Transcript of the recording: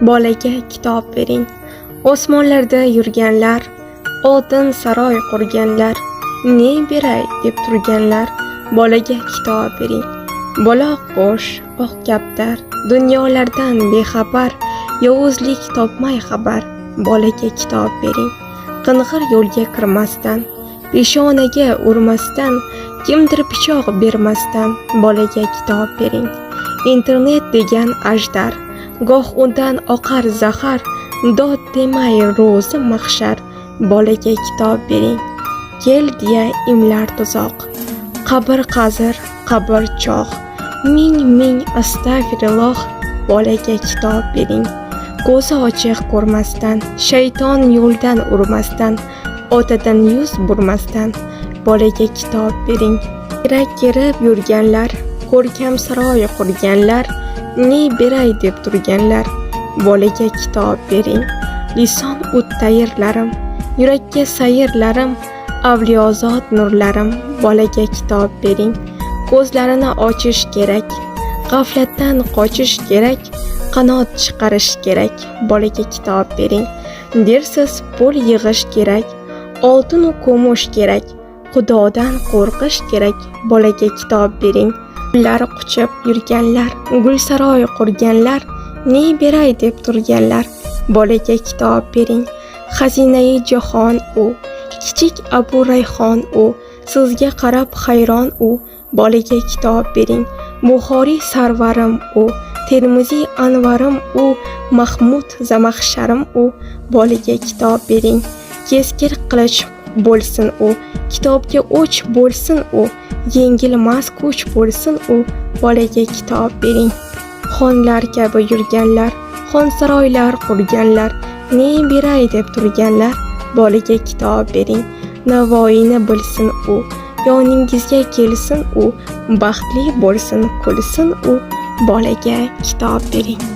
Bolaga kitob bering. Osmonlarda yurganlar, oltin saroy qurganlar, ne beray deb turganlar, bolaga kitob bering. Bola qo'sh, oq kaptar, dunyolardan bexabar, yovuzlik topmay xabar, bolaga kitob bering. Qing'ir yo'lga kirmasdan, peshonaga urmasdan, kimdir pichoq bermasdan, bolaga kitob bering. Internet degan ajdar, goh undan oqar zahar, dod demay ro'zi mahshar, bolaga kitob bering. Kel deya imlar tuzoq, qabr qazir, qabr choq, ming astag'firulloh, bolaga kitob bering. Ko'zi ochiq ko'rmasdan, shayton yo'ldan urmasdan, otadan yuz burmasdan, bolaga kitob bering. Kerak kerib yurganlar, ko'rkam saroy qurganlar, ne beray deb turganlar, bolaga kitob bering. Lison o't tayirlarim, yurakka sayrlarim, avliyozod nurlarim, bolaga kitob bering. Ko'zlarini ochish kerak, g'aflatdan qochish kerak, qanot chiqarish kerak, bolaga kitob bering. Dersiz pul yig'ish kerak, oltin u kumush kerak, Xudodan qo'rqish kerak, bolaga kitob bering. Gullar quchib yurganlar, gul saroy qurganlar, ne beray deb turganlar, bolaga kitob bering. Xazinai jahon u, kichik Abu Rayhon u, sizga qarab hayron u, bolaga kitob bering. Buxoriy sarvarim u, Termiziy anvarim u, Mahmud zamaxsharim u, bolaga kitob bering. Keskir qilich bo'lsin u, kitobga o'ch bo'lsin u, yengilmas kuch bo'lsin u, bolaga kitob bering. Xonlar kabi yurganlar, xonsaroylar qurganlar, ne beray deb turganlar, bolaga kitob bering. Navoiyni bilsin u, yoningizga kelsin u, baxtli bo'lsin kulsin u, bolaga kitob bering.